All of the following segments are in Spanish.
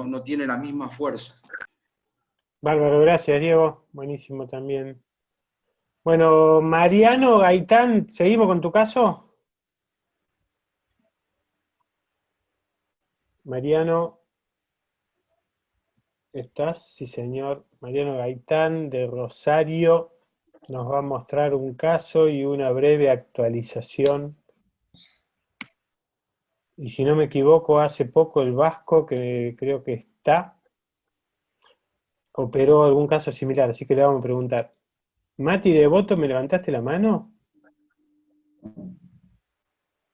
no tiene la misma fuerza. Bárbaro, gracias, Diego. Buenísimo también. Bueno, Mariano Gaitán, ¿seguimos con tu caso? Mariano, ¿estás? Sí, señor. Mariano Gaitán, de Rosario, nos va a mostrar un caso y una breve actualización. Y si no me equivoco, hace poco el Vasco, que creo que está, operó algún caso similar, así que le vamos a preguntar. Mati Devoto, ¿me levantaste la mano?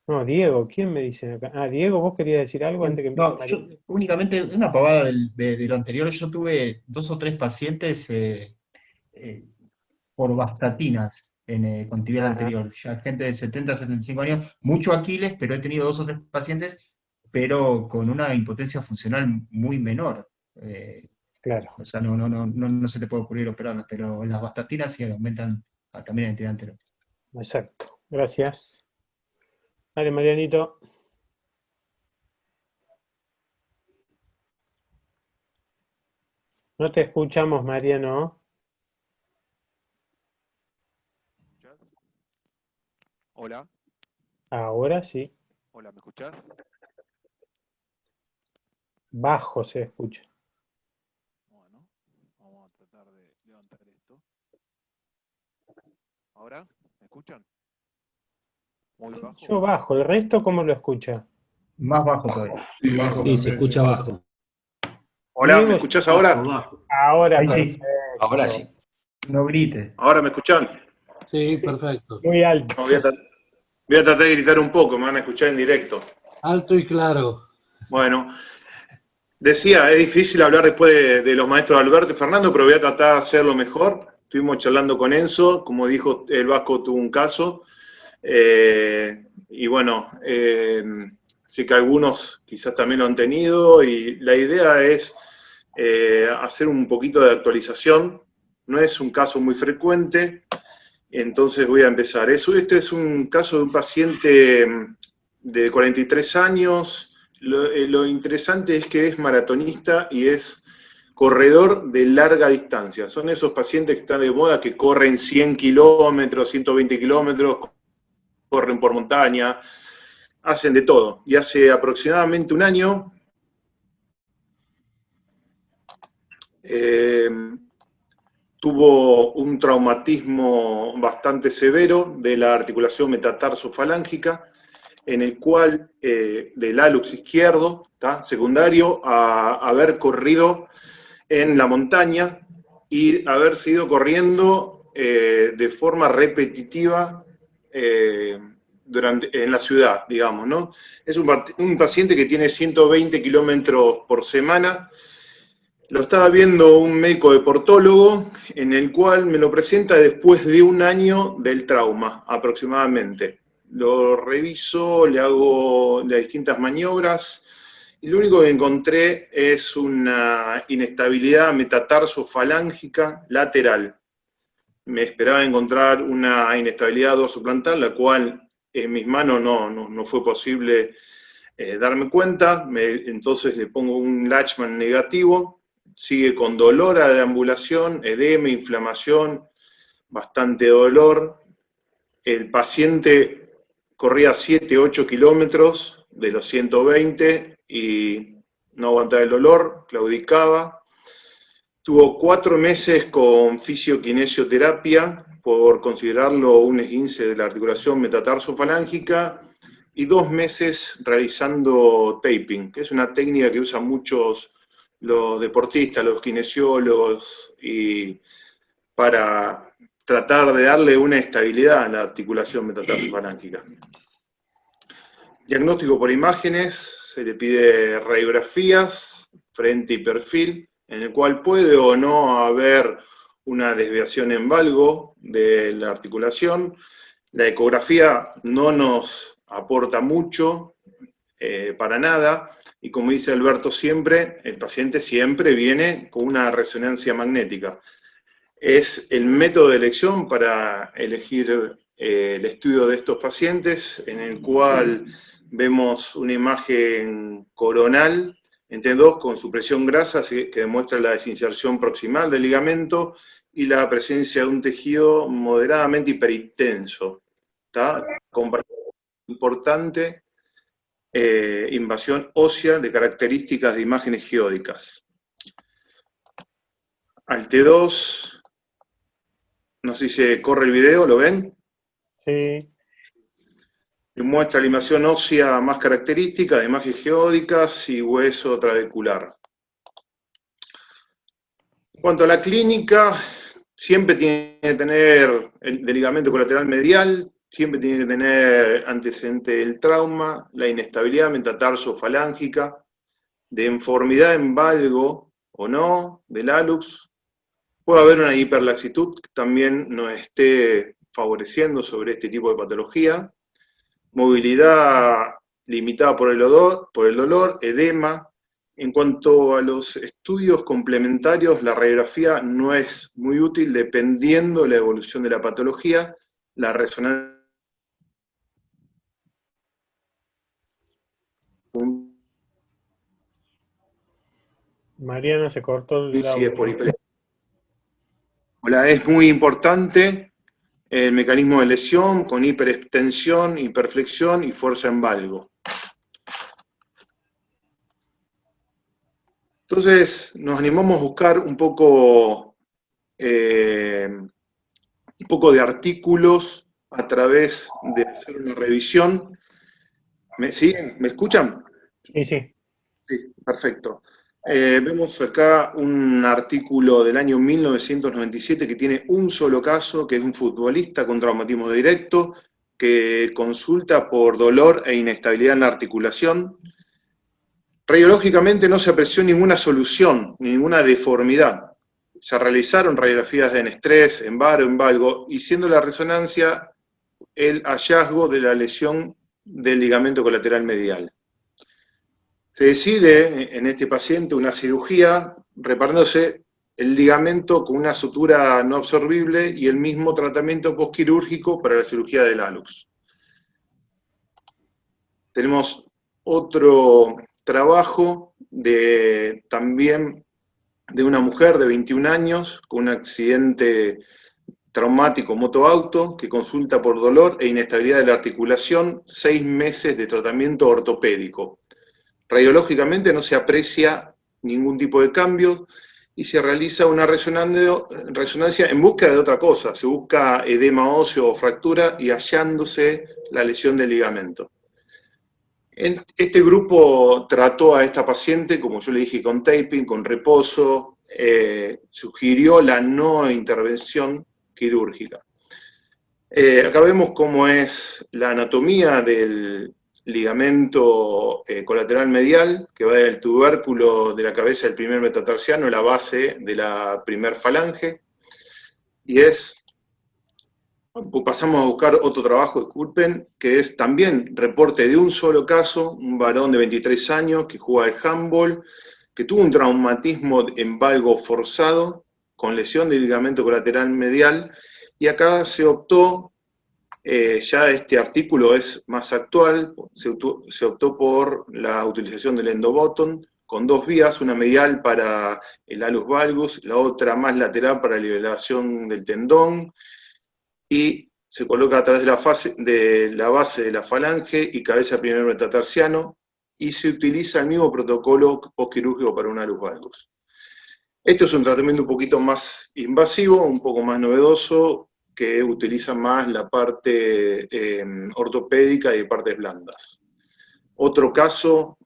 No, Diego, ¿quién me dice acá? Ah, Diego, ¿vos querías decir algo antes que empiece No, yo Mariano? únicamente una pavada de lo anterior. Yo tuve 2 o 3 pacientes por bastatinas con tibial Ajá, anterior. Ya gente de 70 75 años, mucho Aquiles, pero he tenido 2 o 3 pacientes, pero con una impotencia funcional muy menor. claro, O sea, no se te puede ocurrir operarlas, pero las bastatinas sí aumentan también la entidad anterior. exacto. Gracias. Dale, Marianito. No te escuchamos, Mariano. Hola, Ahora sí. hola, ¿me escuchás? Bajo se escucha. Bueno, vamos a tratar de levantar esto. ¿Ahora? ¿Me escuchan? ¿Muy bajo? Yo bajo. ¿El resto cómo lo escucha? Más bajo todavía. Sí, bajo Sí, se también, sí. escucha bajo. Hola, ¿me Diego, escuchás Bajo, ahora? bajo. ahora Ahí sí, Ahora perfecto. sí. no grites. ¿Ahora me escuchan? Sí, perfecto. Muy alto. No, voy a tratar de gritar un poco, me van a escuchar en directo. Alto y claro. Bueno, decía, es difícil hablar después de los maestros Alberto y Fernando, pero voy a tratar de hacerlo mejor. Estuvimos charlando con Enzo, como dijo, el Vasco tuvo un caso. Y bueno, sí que algunos quizás también lo han tenido, y la idea es hacer un poquito de actualización. No es un caso muy frecuente, entonces voy a empezar. Este es un caso de un paciente de 43 años. Lo interesante es que es maratonista y es corredor de larga distancia. Son esos pacientes que están de moda, que corren 100 kilómetros, 120 kilómetros, corren por montaña, hacen de todo. Y hace aproximadamente un año tuvo un traumatismo bastante severo de la articulación metatarso-falángica, en el cual del hálux izquierdo, secundario a haber corrido en la montaña y haber seguido corriendo de forma repetitiva en la ciudad, digamos, ¿no? Es un paciente que tiene 120 kilómetros por semana. Lo estaba viendo un médico deportólogo, en el cual me lo presenta después de un año del trauma, aproximadamente. Lo reviso, le hago las distintas maniobras, y lo único que encontré es una inestabilidad metatarso-falángica lateral. Me esperaba encontrar una inestabilidad dorsoplantar, la cual en mis manos no fue posible darme cuenta. Entonces le pongo un Lachman negativo, sigue con dolor a deambulación, edema, inflamación, bastante dolor. El paciente corría 7-8 kilómetros de los 120 y no aguantaba el dolor, claudicaba. Tuvo 4 meses con fisioquinesioterapia por considerarlo un esguince de la articulación metatarso-falángica, y 2 meses realizando taping, que es una técnica que usan muchos los deportistas, los kinesiólogos, y para tratar de darle una estabilidad a la articulación metatarso-falángica. Diagnóstico por imágenes, se le pide radiografías, frente y perfil, en el cual puede o no haber una desviación en valgo de la articulación. La ecografía no nos aporta mucho, para nada, y como dice Alberto siempre, el paciente siempre viene con una resonancia magnética. Es el método de elección para elegir el estudio de estos pacientes, en el cual vemos una imagen coronal, en T2 con supresión grasa, que demuestra la desinserción proximal del ligamento y la presencia de un tejido moderadamente hipertenso, ¿tá? Con importante invasión ósea de características de imágenes geódicas. Al T2, no sé si se corre el video, ¿lo ven? Sí. Y muestra la invasión ósea más característica de imágenes geódicas y hueso trabecular. En cuanto a la clínica, siempre tiene que tener el ligamento colateral medial, siempre tiene que tener antecedente del trauma, la inestabilidad metatarso-falángica, de informidad en valgo o no, del hallux. Puede haber una hiperlaxitud que también nos esté favoreciendo sobre este tipo de patología. Movilidad limitada por el dolor, edema. En cuanto a los estudios complementarios, la radiografía no es muy útil dependiendo de la evolución de la patología. La resonancia Mariano se cortó el sí, es por audio. Hola, es muy importante el mecanismo de lesión con hiperextensión, hiperflexión y fuerza en valgo. Entonces nos animamos a buscar un poco de artículos a través de hacer una revisión. ¿Me siguen? ¿Me escuchan? Sí, sí. Sí, perfecto. Vemos acá un artículo del año 1997 que tiene un solo caso, que es un futbolista con traumatismo directo, que consulta por dolor e inestabilidad en la articulación. Radiológicamente no se apreció ninguna solución, ninguna deformidad. Se realizaron radiografías en estrés, en varo, en valgo, y siendo la resonancia el hallazgo de la lesión del ligamento colateral medial. Se decide en este paciente una cirugía reparándose el ligamento con una sutura no absorbible y el mismo tratamiento postquirúrgico para la cirugía del hallux. Tenemos otro trabajo también de una mujer de 21 años con un accidente traumático motoauto que consulta por dolor e inestabilidad de la articulación, 6 meses de tratamiento ortopédico. Radiológicamente no se aprecia ningún tipo de cambio y se realiza una resonancia en búsqueda de otra cosa. Se busca edema óseo o fractura y hallándose la lesión del ligamento. Este grupo trató a esta paciente, como yo le dije, con taping, con reposo, sugirió la no intervención quirúrgica. Acá vemos cómo es la anatomía del ligamento colateral medial, que va del tubérculo de la cabeza del primer metatarsiano a la base de la primer falange, y pasamos a buscar otro trabajo, disculpen, que es también reporte de un solo caso, un varón de 23 años que juega al handball, que tuvo un traumatismo en valgo forzado, con lesión del ligamento colateral medial, y acá se optó, ya este artículo es más actual, se optó por la utilización del endobottom, con 2 vías, una medial para el hallux valgus, la otra más lateral para la liberación del tendón, y se coloca a través de la base de la falange y cabeza del primer metatarsiano, y se utiliza el mismo protocolo postquirúrgico para un hallux valgus. Este es un tratamiento un poquito más invasivo, un poco más novedoso, que utiliza más la parte ortopédica y partes blandas. Otro caso,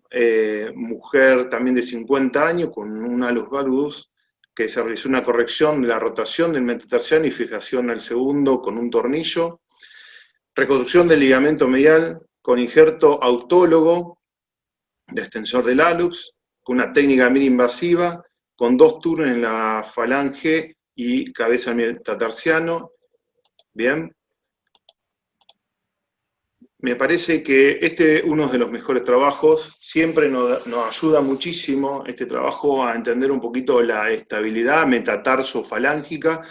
mujer también de 50 años con un hallux valgus, que se realizó una corrección de la rotación del metatarsiano y fijación al segundo con un tornillo. Reconstrucción del ligamento medial con injerto autólogo de extensor del hallux, con una técnica mini-invasiva, con 2 turnos en la falange y cabeza del metatarsiano. Bien. Me parece que este es uno de los mejores trabajos, siempre nos ayuda muchísimo este trabajo a entender un poquito la estabilidad metatarso-falángica,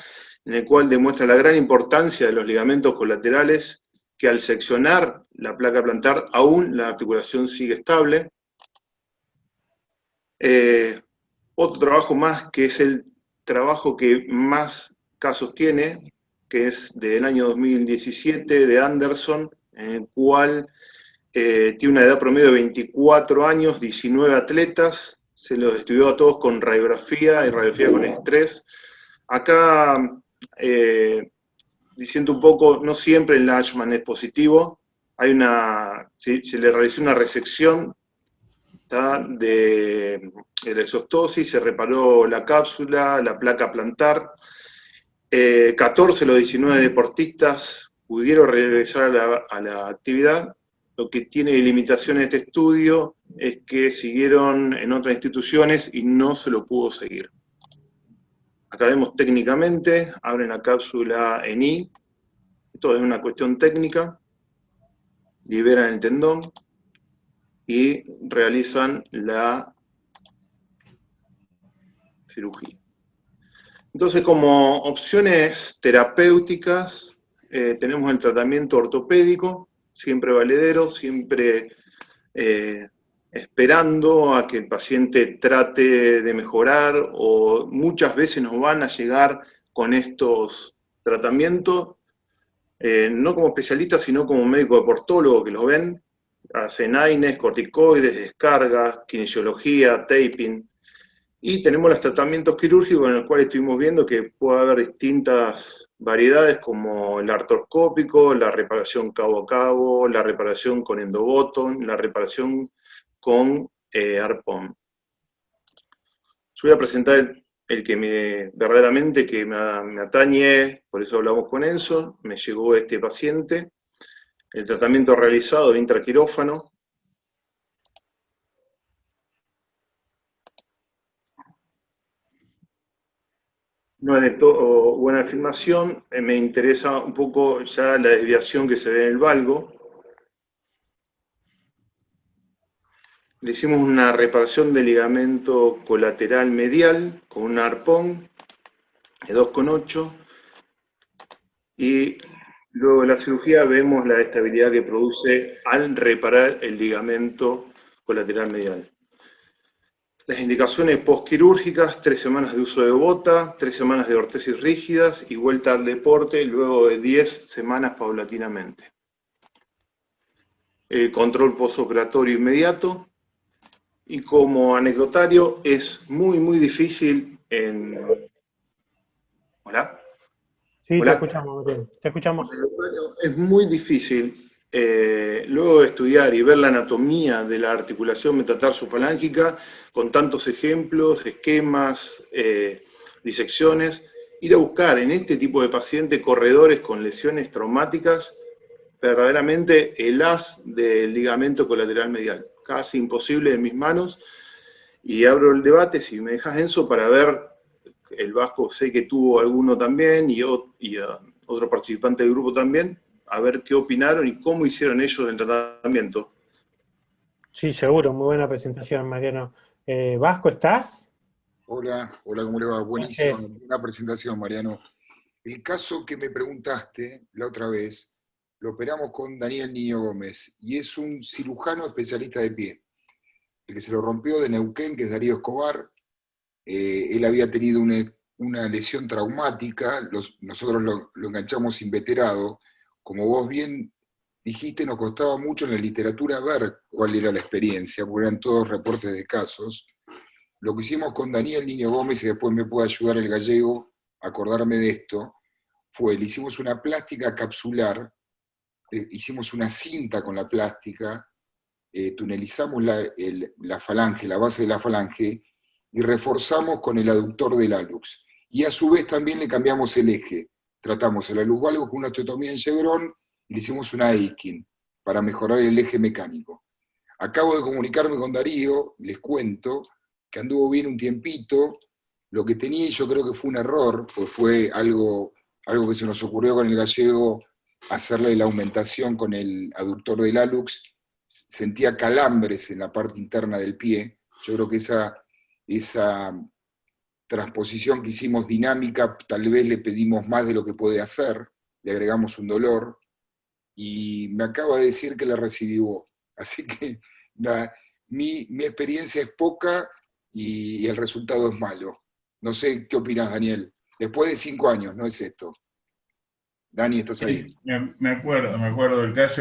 en el cual demuestra la gran importancia de los ligamentos colaterales, que al seccionar la placa plantar aún la articulación sigue estable. Otro trabajo más, que es el trabajo que más casos tiene, que es del año 2017 de Anderson, en el cual tiene una edad promedio de 24 años, 19 atletas, se los estudió a todos con radiografía y radiografía con estrés. Acá, diciendo un poco, no siempre el Lashman es positivo, se le realizó una resección de la exostosis, se reparó la cápsula, la placa plantar. 14 de los 19 deportistas pudieron regresar a la actividad. Lo que tiene limitación este estudio es que siguieron en otras instituciones y no se lo pudo seguir. Acá vemos técnicamente, abren la cápsula en I, esto es una cuestión técnica, liberan el tendón y realizan la cirugía. Entonces, como opciones terapéuticas, tenemos el tratamiento ortopédico, siempre valedero, siempre esperando a que el paciente trate de mejorar, o muchas veces nos van a llegar con estos tratamientos, no como especialistas, sino como médico deportólogo que los ven, hacen AINES, corticoides, descargas, kinesiología, taping. Y tenemos los tratamientos quirúrgicos en los cuales estuvimos viendo que puede haber distintas variedades como el artroscópico, la reparación cabo a cabo, la reparación con endoboton, la reparación con arpón. Yo voy a presentar el que verdaderamente me atañe, por eso hablamos con Enzo, me llegó este paciente, el tratamiento realizado de intraquirófano. No es de todo buena filmación, me interesa un poco ya la desviación que se ve en el valgo. Le hicimos una reparación del ligamento colateral medial con un arpón de 2,8 y luego de la cirugía vemos la estabilidad que produce al reparar el ligamento colateral medial. Las indicaciones postquirúrgicas: 3 semanas de uso de bota, 3 semanas de ortesis rígidas y vuelta al deporte luego de 10 semanas paulatinamente. Control postoperatorio inmediato. Y como anecdotario, es muy difícil en... ¿Hola? Sí, ¿Hola? te escuchamos, Mariano. Te escuchamos. Es muy difícil, luego de estudiar y ver la anatomía de la articulación metatarso-falángica, con tantos ejemplos, esquemas, disecciones, ir a buscar en este tipo de pacientes corredores con lesiones traumáticas, verdaderamente el as del ligamento colateral medial. Casi imposible en mis manos, y abro el debate, si me dejas, Enzo, para ver, el Vasco sé que tuvo alguno también, y otro participante del grupo también, a ver qué opinaron y cómo hicieron ellos el tratamiento. Sí, seguro, muy buena presentación, Mariano. Vasco, ¿estás? Hola, ¿cómo le va? Buenísima, una presentación, Mariano. El caso que me preguntaste la otra vez, lo operamos con Daniel Niño Gómez, y es un cirujano especialista de pie. El que se lo rompió de Neuquén, que es Darío Escobar. Él había tenido una lesión traumática, nosotros lo enganchamos inveterado. Como vos bien dijiste, nos costaba mucho en la literatura ver cuál era la experiencia, porque eran todos reportes de casos. Lo que hicimos con Daniel Niño Gómez, y después me puede ayudar el gallego a acordarme de esto, le hicimos una plástica capsular, hicimos una cinta con la plástica, tunelizamos la falange, la base de la falange, y reforzamos con el aductor del hallux. Y a su vez también le cambiamos el eje. Tratamos el hallux valgus con una osteotomía en Chevron y le hicimos una Aikin para mejorar el eje mecánico. Acabo de comunicarme con Darío, les cuento que anduvo bien un tiempito. Lo que tenía, y yo creo que fue un error, pues fue algo que se nos ocurrió con el gallego, hacerle la aumentación con el aductor del hallux. Sentía calambres en la parte interna del pie. Yo creo que esa transposición que hicimos dinámica, tal vez le pedimos más de lo que puede hacer, le agregamos un dolor, y me acaba de decir que la recidió. Así que mi experiencia es poca, y el resultado es malo. No sé qué opinas, Daniel. Después de 5 años, no es esto. Dani, ¿estás ahí? Me acuerdo del caso.